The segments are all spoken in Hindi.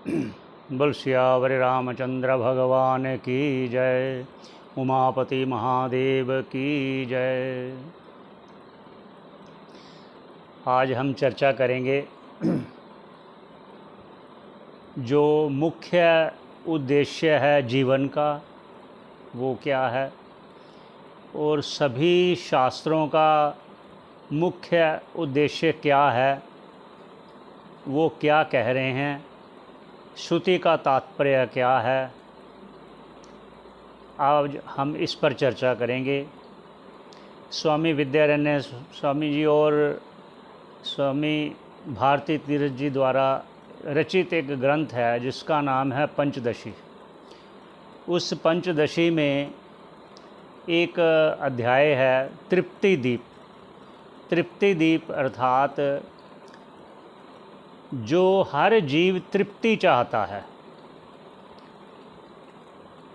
बोल सियावर रामचंद्र भगवान की जय। उमापति महादेव की जय। आज हम चर्चा करेंगे जो मुख्य उद्देश्य है जीवन का वो क्या है, और सभी शास्त्रों का मुख्य उद्देश्य क्या है, वो क्या कह रहे हैं, श्रुति का तात्पर्य क्या है। आज हम इस पर चर्चा करेंगे। स्वामी विद्यारण्य स्वामी जी और स्वामी भारती तीर्थ जी द्वारा रचित एक ग्रंथ है जिसका नाम है पंचदशी। उस पंचदशी में एक अध्याय है तृप्ति दीप। तृप्ति दीप अर्थात जो हर जीव तृप्ति चाहता है,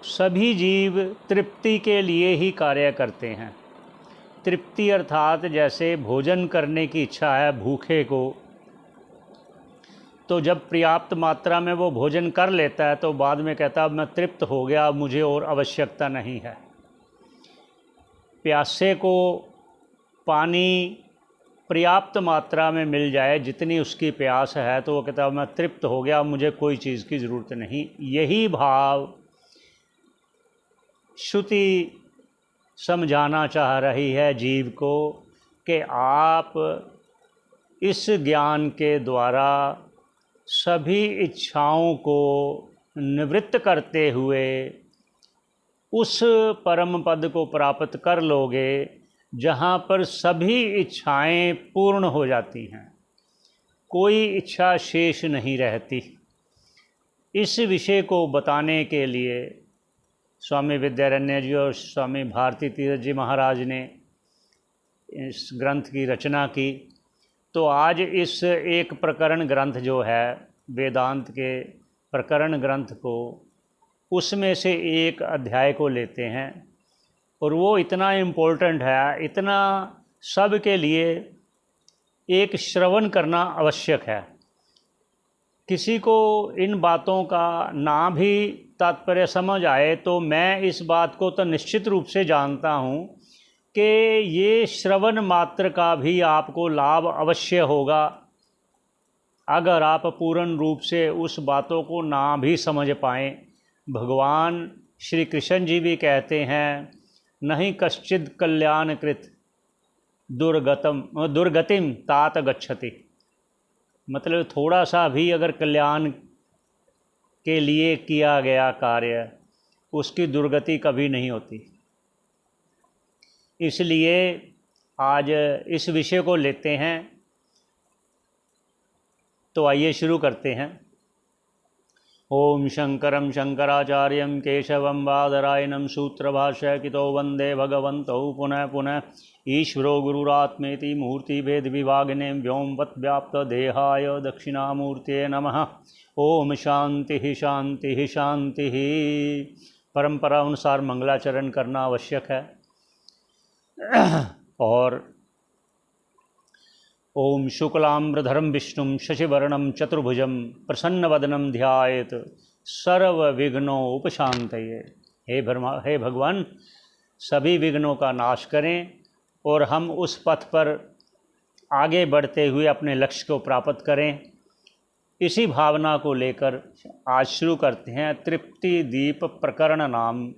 सभी जीव तृप्ति के लिए ही कार्य करते हैं। तृप्ति अर्थात जैसे भोजन करने की इच्छा है भूखे को, तो जब पर्याप्त मात्रा में वो भोजन कर लेता है तो बाद में कहता है मैं तृप्त हो गया, मुझे और आवश्यकता नहीं है। प्यासे को पानी पर्याप्त मात्रा में मिल जाए, जितनी उसकी प्यास है, तो वो कहता है मैं तृप्त हो गया, मुझे कोई चीज़ की ज़रूरत नहीं। यही भाव श्रुति समझाना चाह रही है जीव को कि आप इस ज्ञान के द्वारा सभी इच्छाओं को निवृत्त करते हुए उस परम पद को प्राप्त कर लोगे जहाँ पर सभी इच्छाएं पूर्ण हो जाती हैं, कोई इच्छा शेष नहीं रहती। इस विषय को बताने के लिए स्वामी विद्यारण्य जी और स्वामी भारती तीर्थ जी महाराज ने इस ग्रंथ की रचना की। तो आज इस एक प्रकरण ग्रंथ जो है वेदांत के प्रकरण ग्रंथ को, उसमें से एक अध्याय को लेते हैं, और वो इतना इम्पोर्टेंट है, इतना सब के लिए एक श्रवण करना आवश्यक है। किसी को इन बातों का ना भी तात्पर्य समझ आए तो मैं इस बात को तो निश्चित रूप से जानता हूँ कि ये श्रवण मात्र का भी आपको लाभ अवश्य होगा, अगर आप पूर्ण रूप से उस बातों को ना भी समझ पाएँ। भगवान श्री कृष्ण जी भी कहते हैं नहीं कश्चिद कल्याणकृत दुर्गतिम तात गच्छति। मतलब थोड़ा सा भी अगर कल्याण के लिए किया गया कार्य, उसकी दुर्गति कभी नहीं होती। इसलिए आज इस विषय को लेते हैं। तो आइए शुरू करते हैं। ओम शंकरं शंकराचार्यं केशवं बादरायणं सूत्रभाष्यकृतो वंदे भगवन्तौ पुनः पुनः। ईश्वरो गुरुरात्मेति मूर्तिभेदविभागिने व्योमवद्व्याप्तदेहाय दक्षिणामूर्तये नमः। ओम शांति शांति शांति। परंपरा अनुसार मंगलाचरण करना आवश्यक है। और ओम शुक्लाम्बरधरं विष्णुं शशिवर्णं चतुर्भुजं प्रसन्नवदनं ध्यायेत् सर्वविघ्नोपशान्तये। हे भगवान, सभी विघ्नों का नाश करें और हम उस पथ पर आगे बढ़ते हुए अपने लक्ष्य को प्राप्त करें। इसी भावना को लेकर आज शुरू करते हैं। तृप्ति दीप प्रकरण नाम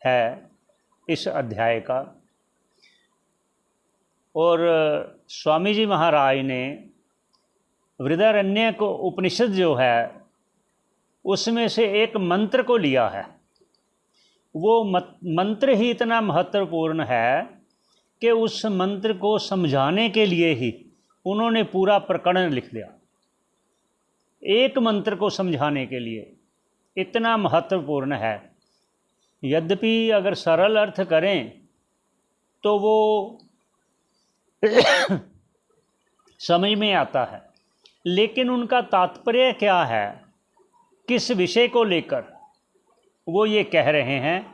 है इस अध्याय का। और स्वामी जी महाराज ने वृदारण्य को उपनिषद जो है उसमें से एक मंत्र को लिया है। वो मंत्र ही इतना महत्वपूर्ण है कि उस मंत्र को समझाने के लिए ही उन्होंने पूरा प्रकरण लिख दिया। एक मंत्र को समझाने के लिए इतना महत्वपूर्ण है। यद्यपि अगर सरल अर्थ करें तो वो समझ में आता है, लेकिन उनका तात्पर्य क्या है, किस विषय को लेकर वो ये कह रहे हैं,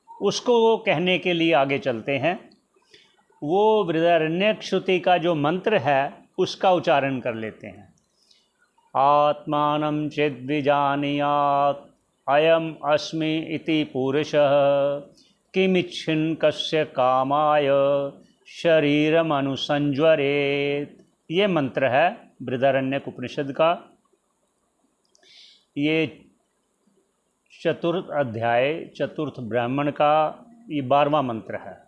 उसको वो कहने के लिए आगे चलते हैं। वो बृहदारण्यक श्रुति का जो मंत्र है उसका उच्चारण कर लेते हैं। आत्मानं चेद्विजानीयात् अयम् अस्मि इति पुरुषः किमिच्छन् कस्य कामाय शरीरमनुसंज्वरेत्। ये मंत्र है बृहदारण्यक उपनिषद का। ये चतुर्थ अध्याय चतुर्थ ब्राह्मण का ये 12वां मंत्र है।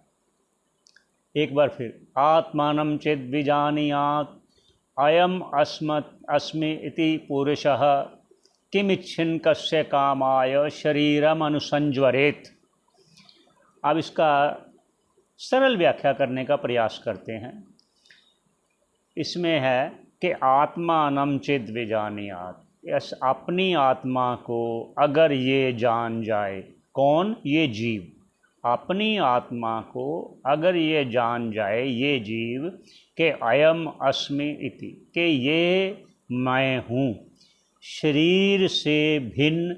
एक बार फिर, आत्मानं चेद्विजानीयात् अयम् अस्मि इति पुरुषः किमिच्छन् कस्य कामाय शरीरम अनुसंज्वरेत्। अब इसका सरल व्याख्या करने का प्रयास करते हैं। इसमें है कि आत्मानं चेद्विजानीयात्, अपनी आत्मा को अगर ये जान जाए, कौन? ये जीव। अपनी आत्मा को अगर ये जान जाए, ये जीव, कि अयम अस्मि इति, कि ये मैं हूँ, शरीर से भिन्न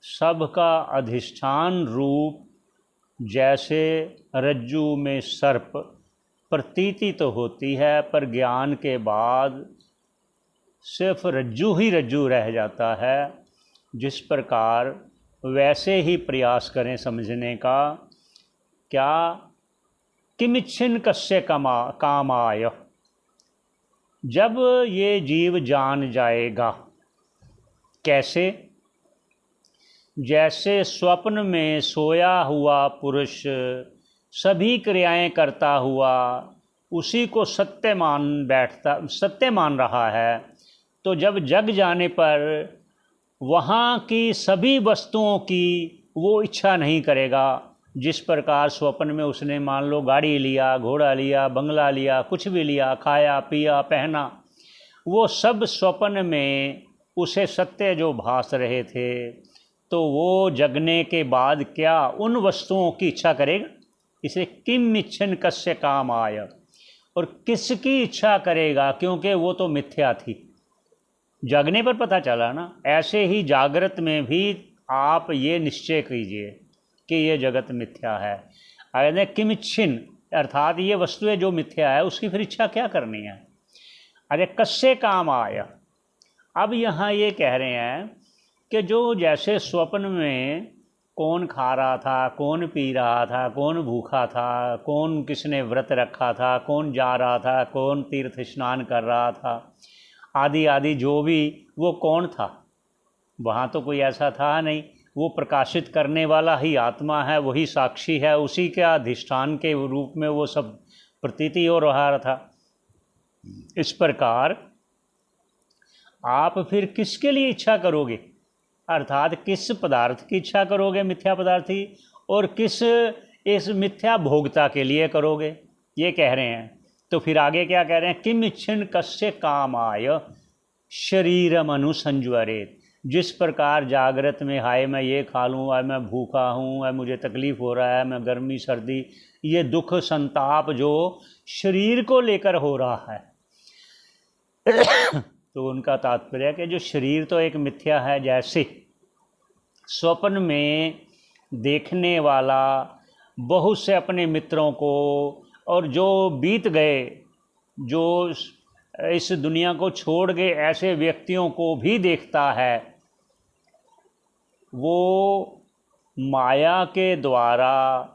सबका अधिष्ठान रूप, जैसे रज्जु में सर्प प्रतीति तो होती है, पर ज्ञान के बाद सिर्फ रज्जु ही रज्जु रह जाता है। जिस प्रकार वैसे ही प्रयास करें समझने का। क्या? किमिच्छन् कस्य कामाय, जब ये जीव जान जाएगा। कैसे? जैसे स्वप्न में सोया हुआ पुरुष सभी क्रियाएं करता हुआ उसी को सत्य मान रहा है, तो जब जग जाने पर वहाँ की सभी वस्तुओं की वो इच्छा नहीं करेगा। जिस प्रकार स्वप्न में उसने मान लो गाड़ी लिया, घोड़ा लिया, बंगला लिया, कुछ भी लिया, खाया पिया पहना, वो सब स्वप्न में उसे सत्य जो भास रहे थे, तो वो जगने के बाद क्या उन वस्तुओं की इच्छा करेगा? इसे किम इच्छन् कस्य कामाय, और किसकी इच्छा करेगा, क्योंकि वो तो मिथ्या थी। जगने पर पता चला ना। ऐसे ही जागृत में भी आप ये निश्चय कीजिए कि ये जगत मिथ्या है। अगर किमिच्छन् अर्थात ये वस्तुएं जो मिथ्या है उसकी फिर इच्छा क्या करनी है? अरे कस्य कामाय। अब यहाँ ये कह रहे हैं कि जो जैसे स्वप्न में कौन खा रहा था, कौन पी रहा था, कौन भूखा था, कौन किसने व्रत रखा था, कौन जा रहा था, कौन तीर्थ स्नान कर रहा था, आदि आदि जो भी, वो कौन था? वहाँ तो कोई ऐसा था नहीं। वो प्रकाशित करने वाला ही आत्मा है, वही साक्षी है, उसी के अधिष्ठान के रूप में वो सब प्रतीति हो रहा था। इस प्रकार आप फिर किसके लिए इच्छा करोगे? अर्थात किस पदार्थ की इच्छा करोगे, मिथ्या पदार्थ की, और किस इस मिथ्या भोगता के लिए करोगे, ये कह रहे हैं। तो फिर आगे क्या कह रहे हैं? किम इच्छन् कस्य कामाय शरीरम अनुसंज्वरेत्। जिस प्रकार जागृत में हाय मैं ये खा लूँ, हाय मैं भूखा हूँ, हाय मुझे तकलीफ़ हो रहा है, मैं गर्मी सर्दी, ये दुख संताप जो शरीर को लेकर हो रहा है तो उनका तात्पर्य है कि जो शरीर तो एक मिथ्या है, जैसे स्वप्न में देखने वाला बहुत से अपने मित्रों को और जो बीत गए, जो इस दुनिया को छोड़ गए ऐसे व्यक्तियों को भी देखता है, वो माया के द्वारा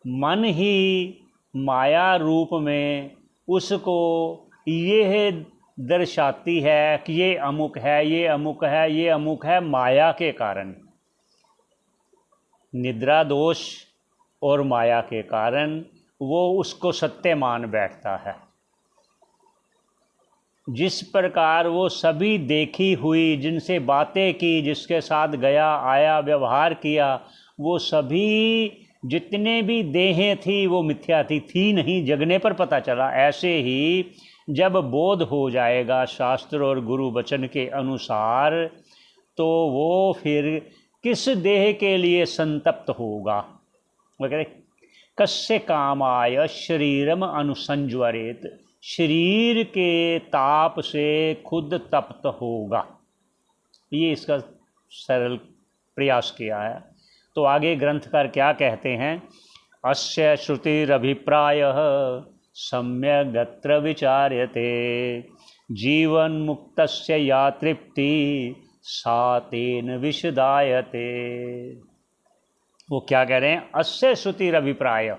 मन ही माया रूप में उसको ये दर्शाती है कि ये अमुक है, ये अमुक है, ये अमुक है। माया के कारण, निद्रा दोष और माया के कारण वो उसको सत्य मान बैठता है। जिस प्रकार वो सभी देखी हुई, जिनसे बातें की, जिसके साथ गया आया व्यवहार किया, वो सभी जितने भी देहें थी वो मिथ्या थी नहीं, जगने पर पता चला। ऐसे ही जब बोध हो जाएगा शास्त्र और गुरु वचन के अनुसार, तो वो फिर किस देह के लिए संतप्त होगा? वो कहते कस्य कामाय शरीरम अनुसंज्वरेत्, शरीर के ताप से खुद तप्त होगा। ये इसका सरल प्रयास किया है। तो आगे ग्रंथकार क्या कहते हैं? अस्य श्रुतिरभिप्रायः सम्यगत्र विचार्यते जीवन मुक्तस्य या तृप्ति सा तेन विशदायते। वो क्या कह रहे हैं? अस्य श्रुतिरभिप्राय,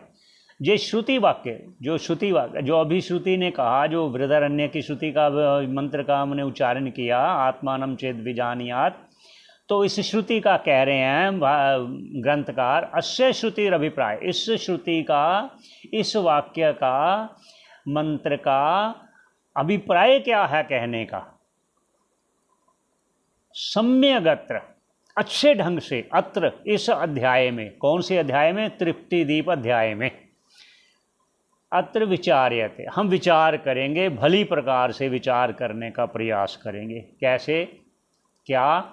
ये श्रुति वाक्य, जो श्रुति वाक्य, जो अभी श्रुति ने कहा, जो बृहदारण्य की श्रुति का मंत्र का हमने उच्चारण किया, आत्मानं चेद विजानीयात्, तो इस श्रुति का कह रहे हैं ग्रंथकार, अस्य श्रुतिरभिप्राय, इस श्रुति का, इस वाक्य का, मंत्र का अभिप्राय क्या है कहने का? सम्यगत्र, अच्छे ढंग से, अत्र, इस अध्याय में। कौन से अध्याय में? तृप्ति दीप अध्याय में। अत्र विचार्यते, हम विचार करेंगे, भली प्रकार से विचार करने का प्रयास करेंगे। कैसे? क्या?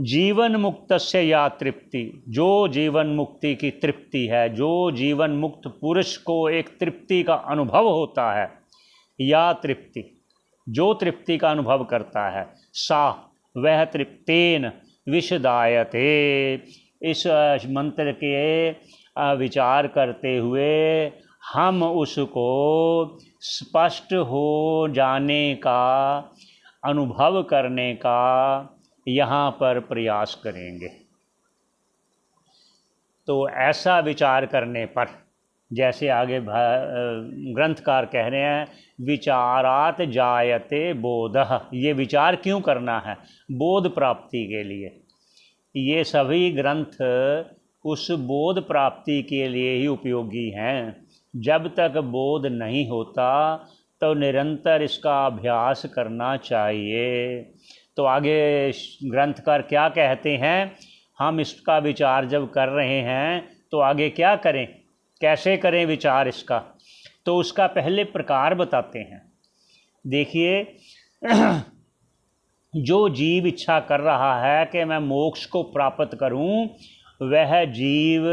जीवन मुक्तस्य या तृप्ति, जो जीवन मुक्ति की तृप्ति है, जो जीवन मुक्त पुरुष को एक तृप्ति का अनुभव होता है, या तृप्ति, जो तृप्ति का अनुभव करता है, सा, वह तृप्तेन विशदायते, इस मंत्र के विचार करते हुए हम उसको स्पष्ट हो जाने का, अनुभव करने का यहाँ पर प्रयास करेंगे। तो ऐसा विचार करने पर, जैसे आगे ग्रंथकार कह रहे हैं, विचारात जायते बोधः, ये विचार क्यों करना है? बोध प्राप्ति के लिए। ये सभी ग्रंथ उस बोध प्राप्ति के लिए ही उपयोगी हैं। जब तक बोध नहीं होता तो निरंतर इसका अभ्यास करना चाहिए। तो आगे ग्रंथकार क्या कहते हैं? हम इसका विचार जब कर रहे हैं तो आगे क्या करें, कैसे करें विचार इसका? तो उसका पहले प्रकार बताते हैं। देखिए, जो जीव इच्छा कर रहा है कि मैं मोक्ष को प्राप्त करूं, वह जीव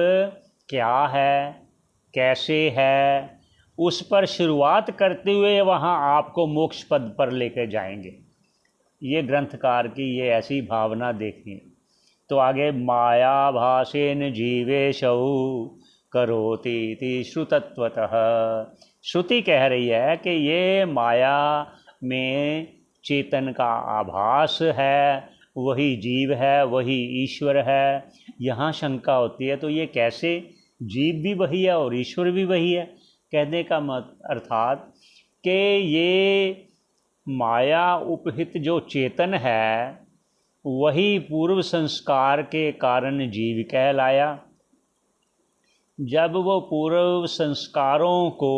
क्या है, कैसे है, उस पर शुरुआत करते हुए वहाँ आपको मोक्ष पद पर लेकर जाएंगे। ये ग्रंथकार की ये ऐसी भावना देखिए। तो आगे, माया भासेन जीवेशौ करोतीति श्रुतत्वतः, श्रुति कह रही है कि ये माया में चेतन का आभास है, वही जीव है, वही ईश्वर है। यहाँ शंका होती है, तो ये कैसे? जीव भी वही है और ईश्वर भी वही है। कहने का मत अर्थात कि ये माया उपहित जो चेतन है, वही पूर्व संस्कार के कारण जीव कहलाया। जब वो पूर्व संस्कारों को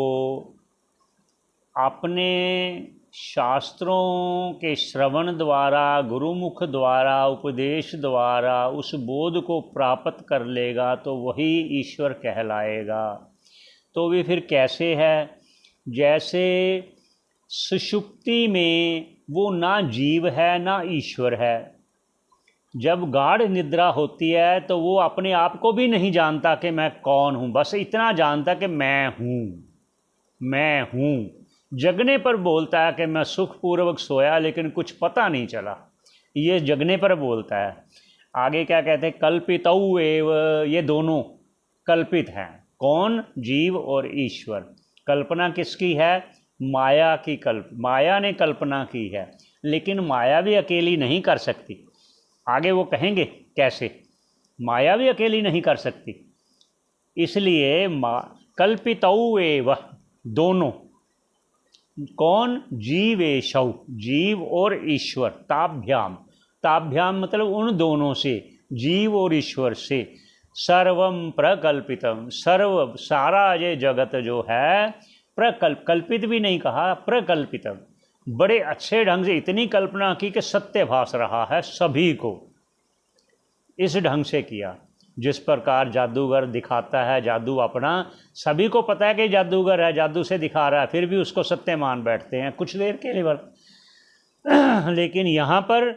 अपने शास्त्रों के श्रवण द्वारा, गुरुमुख द्वारा, उपदेश द्वारा उस बोध को प्राप्त कर लेगा, तो वही ईश्वर कहलाएगा। तो भी फिर कैसे है? जैसे सुषुप्ति में वो ना जीव है ना ईश्वर है। जब गाढ़ निद्रा होती है तो वो अपने आप को भी नहीं जानता कि मैं कौन हूँ, बस इतना जानता कि मैं हूँ, मैं हूँ। जगने पर बोलता है कि मैं सुखपूर्वक सोया, लेकिन कुछ पता नहीं चला। ये जगने पर बोलता है। आगे क्या कहते हैं? कल्पितौ एव, ये दोनों कल्पित हैं। कौन? जीव और ईश्वर। कल्पना किसकी है? माया की माया ने कल्पना की है, लेकिन माया भी अकेली नहीं कर सकती। आगे वो कहेंगे कैसे। माया भी अकेली नहीं कर सकती, इसलिए कल्पितौ एव, दोनों। कौन? जीवेशौ, जीव और ईश्वर। ताभ्याम, ताभ्याम मतलब उन दोनों से, जीव और ईश्वर से। सर्वम प्रकल्पितम, सर्व, सारा ये जगत जो है कल्पित भी नहीं कहा, प्रकल्पितम, बड़े अच्छे ढंग से इतनी कल्पना की कि सत्य भास रहा है सभी को। इस ढंग से किया। जिस प्रकार जादूगर दिखाता है जादू अपना, सभी को पता है कि जादूगर है, जादू से दिखा रहा है, फिर भी उसको सत्य मान बैठते हैं कुछ देर के लिए। लेकिन यहाँ पर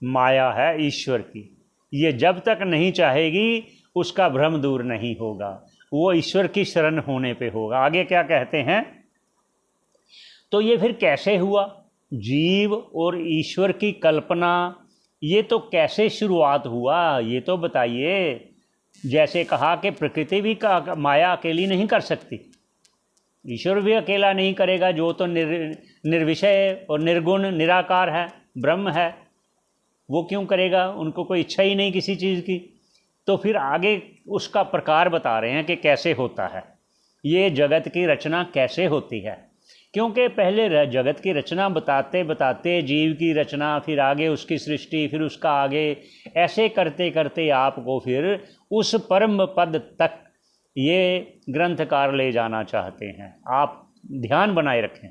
माया है ईश्वर की, ये जब तक नहीं चाहेगी उसका भ्रम दूर नहीं होगा, वो ईश्वर की शरण होने पे होगा। आगे क्या कहते हैं? तो ये फिर कैसे हुआ? जीव और ईश्वर की कल्पना, ये तो कैसे शुरुआत हुआ, ये तो बताइए। जैसे कहा कि प्रकृति भी का माया अकेली नहीं कर सकती, ईश्वर भी अकेला नहीं करेगा, जो तो निर्विषय और निर्गुण निराकार है, ब्रह्म है, वो क्यों करेगा? उनको कोई इच्छा ही नहीं किसी चीज़ की। तो फिर आगे उसका प्रकार बता रहे हैं कि कैसे होता है, ये जगत की रचना कैसे होती है। क्योंकि पहले जगत की रचना बताते बताते जीव की रचना, फिर आगे उसकी सृष्टि, फिर उसका आगे, ऐसे करते करते आपको फिर उस परम पद तक ये ग्रंथकार ले जाना चाहते हैं। आप ध्यान बनाए रखें।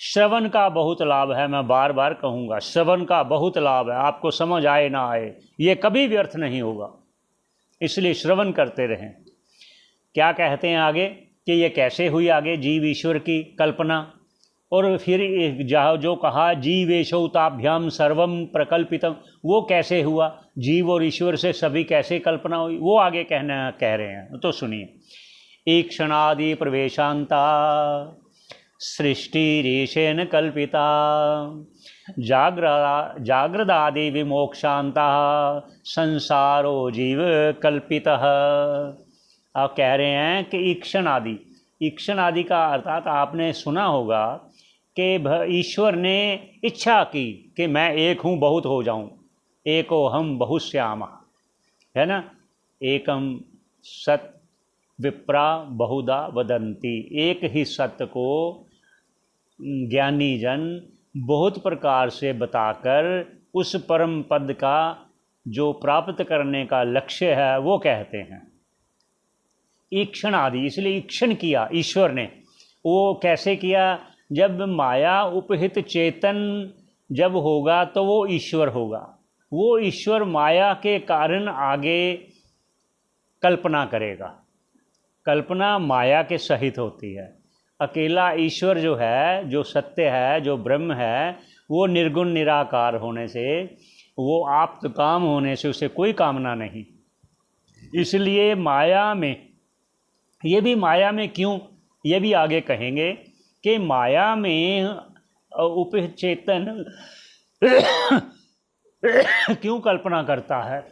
श्रवण का बहुत लाभ है, मैं बार बार कहूँगा, श्रवण का बहुत लाभ है। आपको समझ आए ना आए, ये कभी व्यर्थ नहीं होगा, इसलिए श्रवण करते रहें। क्या कहते हैं आगे कि ये कैसे हुई, आगे जीव ईश्वर की कल्पना, और फिर जो कहा जीवेशौताभ्याम सर्वम प्रकल्पितम, वो कैसे हुआ, जीव और ईश्वर से सभी कैसे कल्पना हुई, वो आगे कह रहे हैं। तो सुनिए, ईक्षणादि प्रवेशांता सृष्टिरेशेन कल्पिता जागृदादि विमोक्षांता संसारो जीव कल्पितः। आप कह रहे हैं कि ईक्षण आदि का अर्थात आपने सुना होगा कि ईश्वर ने इच्छा की कि मैं एक हूँ बहुत हो जाऊँ, एको हम बहुश्यामा, है ना। एकम सत विप्रा बहुधा वदंती, एक ही सत्य को ज्ञानी जन बहुत प्रकार से बताकर उस परम पद का जो प्राप्त करने का लक्ष्य है वो कहते हैं। ईक्षण आदि, इसलिए ईक्षण किया ईश्वर ने। वो कैसे किया? जब माया उपहित चेतन जब होगा तो वो ईश्वर होगा। वो ईश्वर माया के कारण आगे कल्पना करेगा। कल्पना माया के सहित होती है। अकेला ईश्वर जो है, जो सत्य है, जो ब्रह्म है, वो निर्गुण निराकार होने से, वो आप्त काम होने से उसे कोई कामना नहीं। इसलिए माया में, ये भी माया में क्यों, ये भी आगे कहेंगे कि माया में उपचेतन क्यों कल्पना करता है।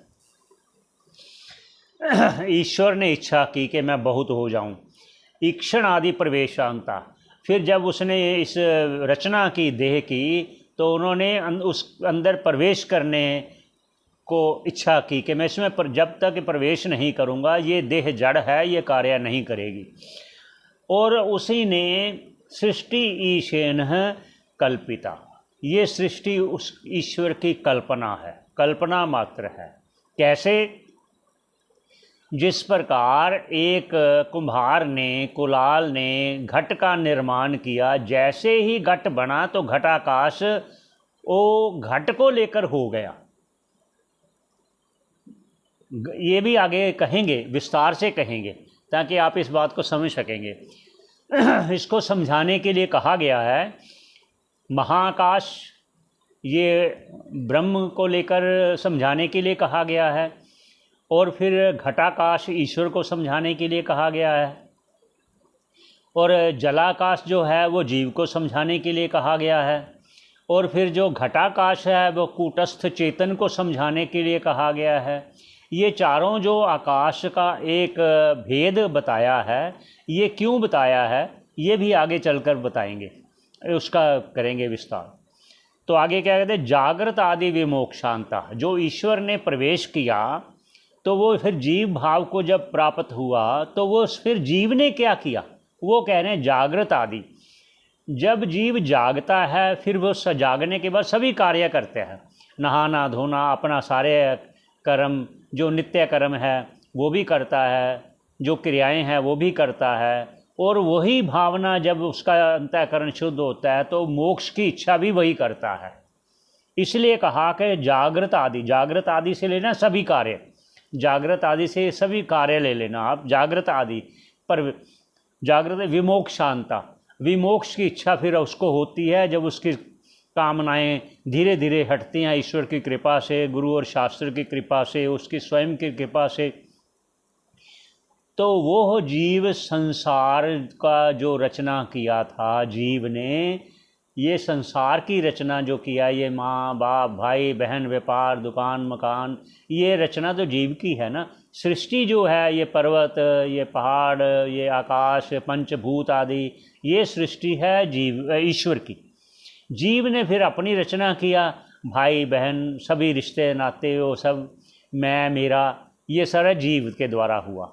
ईश्वर ने इच्छा की कि मैं बहुत हो जाऊं, ईक्षण आदि प्रवेशांता। फिर जब उसने इस रचना की, देह की, तो उन्होंने उस अंदर प्रवेश करने को इच्छा की कि मैं इसमें जब तक प्रवेश नहीं करूँगा, ये देह जड़ है, ये कार्य नहीं करेगी। और उसी ने सृष्टि ईशेन कल्पिता, ये सृष्टि उस ईश्वर की कल्पना है, कल्पना मात्र है। कैसे? जिस प्रकार एक कुम्हार ने, कुलाल ने घट का निर्माण किया, जैसे ही घट बना तो घटाकाश वो घट को लेकर हो गया। ये भी आगे कहेंगे, विस्तार से कहेंगे, ताकि आप इस बात को समझ सकेंगे। इसको समझाने के लिए कहा गया है महाकाश, ये ब्रह्म को लेकर समझाने के लिए कहा गया है, और फिर घटाकाश ईश्वर को समझाने के लिए कहा गया है, और जलाकाश जो है वो जीव को समझाने के लिए कहा गया है, और फिर जो घटाकाश है वो कूटस्थ चेतन को समझाने के लिए कहा गया है। ये चारों जो आकाश का एक भेद बताया है, ये क्यों बताया है, ये भी आगे चलकर बताएंगे, उसका करेंगे विस्तार। तो आगे क्या कहते हैं? जागृत आदि विमोक्षांता, जो ईश्वर ने प्रवेश किया तो वो फिर जीव भाव को जब प्राप्त हुआ तो वो फिर जीव ने क्या किया, वो कह रहे हैं जागृत आदि। जब जीव जागता है फिर वो जागने के बाद सभी कार्य करते हैं, नहाना धोना, अपना सारे कर्म जो नित्य कर्म है वो भी करता है, जो क्रियाएं हैं वो भी करता है, और वही भावना जब उसका अंतःकरण शुद्ध होता है तो मोक्ष की इच्छा भी वही करता है। इसलिए कहा कि जागृत आदि, जागृत आदि से लेना सभी कार्य, जागृत आदि से सभी कार्य ले लेना आप, जागृत आदि पर। जागृत विमोक्षांता, विमोक्ष की इच्छा फिर उसको होती है जब उसकी कामनाएं धीरे धीरे हटती हैं ईश्वर की कृपा से, गुरु और शास्त्र की कृपा से, उसकी स्वयं की कृपा से। तो वो जीव संसार का जो रचना किया था जीव ने, ये संसार की रचना जो किया, ये माँ बाप भाई बहन व्यापार दुकान मकान, ये रचना तो जीव की है ना। सृष्टि जो है, ये पर्वत ये पहाड़ ये आकाश पंचभूत आदि, ये सृष्टि है जीव ईश्वर की। जीव ने फिर अपनी रचना किया, भाई बहन सभी रिश्ते नाते वो सब मैं मेरा, ये सारा जीव के द्वारा हुआ।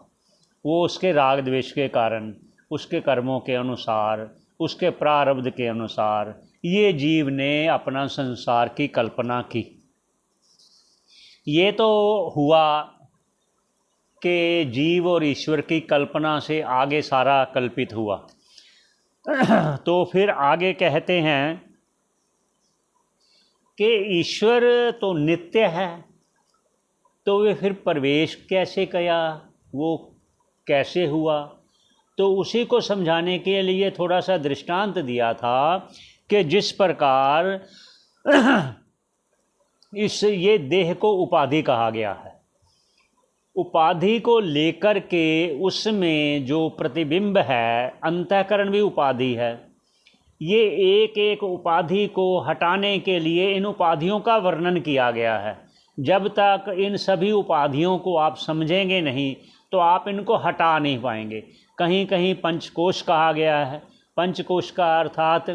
वो उसके राग द्वेष के कारण, उसके कर्मों के अनुसार, उसके प्रारब्ध के अनुसार ये जीव ने अपना संसार की कल्पना की। ये तो हुआ कि जीव और ईश्वर की कल्पना से आगे सारा कल्पित हुआ। तो फिर आगे कहते हैं कि ईश्वर तो नित्य है, तो वे फिर प्रवेश कैसे किया, वो कैसे हुआ? तो उसी को समझाने के लिए थोड़ा सा दृष्टांत दिया था कि जिस प्रकार ये देह को उपाधि कहा गया है, उपाधि को लेकर के उसमें जो प्रतिबिंब है, अंतःकरण भी उपाधि है। ये एक एक उपाधि को हटाने के लिए इन उपाधियों का वर्णन किया गया है। जब तक इन सभी उपाधियों को आप समझेंगे नहीं तो आप इनको हटा नहीं पाएंगे। कहीं कहीं पंचकोश कहा गया है। पंचकोश का अर्थात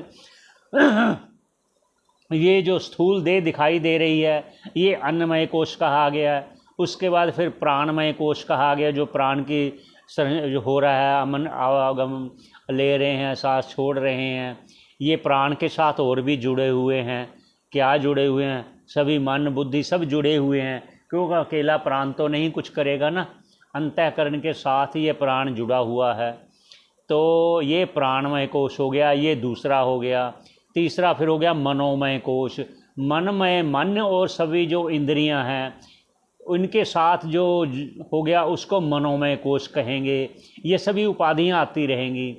ये जो स्थूल देह दिखाई दे रही है, ये अन्नमय कोश कहा गया है। उसके बाद फिर प्राणमय कोश कहा गया, जो प्राण की जो हो रहा है, अमन आवागम ले रहे हैं, सांस छोड़ रहे हैं, ये प्राण के साथ और भी जुड़े हुए हैं। क्या जुड़े हुए हैं? सभी मन बुद्धि सब जुड़े हुए हैं, क्योंकि अकेला प्राण तो नहीं कुछ करेगा ना, अंतःकरण के साथ ये प्राण जुड़ा हुआ है। तो ये प्राणमय कोश हो गया, ये दूसरा हो गया। तीसरा फिर हो गया मनोमय कोश। मनमय मन और सभी जो इंद्रियां हैं उनके साथ जो हो गया उसको मनोमय कोश कहेंगे। ये सभी उपाधियां आती रहेंगी।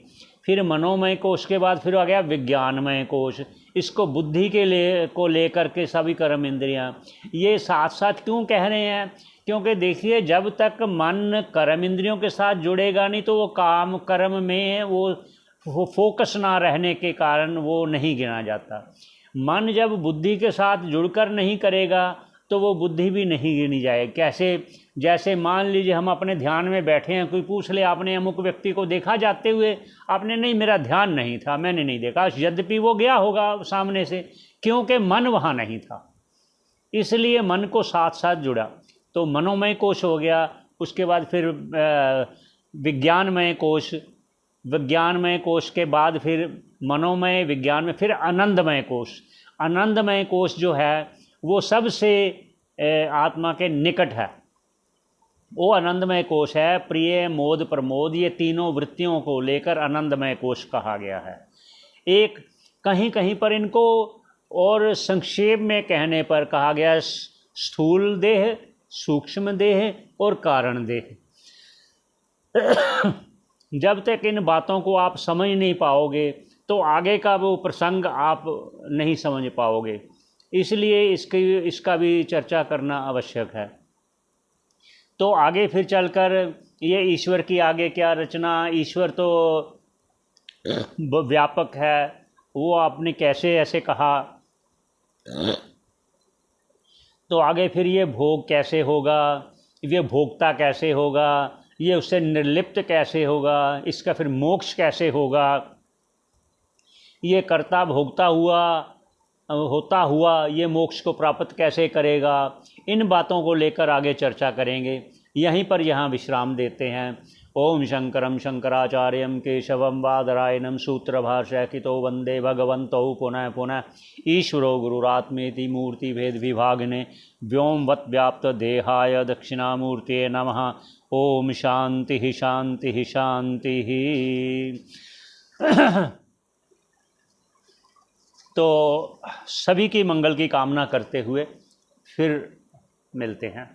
फिर मनोमय कोश के बाद फिर आ गया विज्ञानमय कोश। इसको बुद्धि के लेकर के सभी कर्म इंद्रियां, ये साथ साथ क्यों कह रहे हैं? क्योंकि देखिए, जब तक मन कर्म इंद्रियों के साथ जुड़ेगा नहीं तो वो काम कर्म में वो फोकस ना रहने के कारण वो नहीं गिना जाता। मन जब बुद्धि के साथ जुड़कर नहीं करेगा तो वो बुद्धि भी नहीं गिनी जाए। कैसे? जैसे मान लीजिए हम अपने ध्यान में बैठे हैं, कोई पूछ ले आपने अमुक व्यक्ति को देखा जाते हुए, आपने नहीं, मेरा ध्यान नहीं था, मैंने नहीं देखा, यद्यपि वो गया होगा सामने से, क्योंकि मन वहाँ नहीं था, इसलिए मन को साथ साथ जुड़ा। तो मनोमय कोश हो गया। उसके बाद फिर विज्ञानमय कोश, विज्ञानमय कोश के बाद फिर मनोमय, विज्ञान में फिर आनंदमय कोश। आनंदमय कोश जो है वो सबसे आत्मा के निकट है, वो आनंदमय कोश है। प्रिय मोद प्रमोद, ये तीनों वृत्तियों को लेकर आनंदमय कोश कहा गया है। एक कहीं कहीं पर इनको और संक्षेप में कहने पर कहा गया स्थूल देह, सूक्ष्म देह और कारण देह। जब तक इन बातों को आप समझ नहीं पाओगे तो आगे का वो प्रसंग आप नहीं समझ पाओगे, इसलिए इसका भी चर्चा करना आवश्यक है। तो आगे फिर चलकर ये ईश्वर की आगे क्या रचना, ईश्वर तो व्यापक है, वो आपने कैसे ऐसे कहा। तो आगे फिर ये भोग कैसे होगा, ये भोक्ता कैसे होगा, ये उससे निर्लिप्त कैसे होगा, इसका फिर मोक्ष कैसे होगा, ये कर्ता भोक्ता होता हुआ ये मोक्ष को प्राप्त कैसे करेगा। इन बातों को लेकर आगे चर्चा करेंगे। यहीं पर यहाँ विश्राम देते हैं। ओम शंकरम शंकराचार्यम केशवम बादरायणम सूत्रभाष्यकितो वंदे भगवन्तौ पुनः पुनः। ईश्वरो गुरुरात्मेति मूर्ति भेद विभागिने व्योमवत् व्याप्त देहाय दक्षिणामूर्तये नमः। ओम शांति शांति शांति। तो सभी की मंगल की कामना करते हुए फिर मिलते हैं।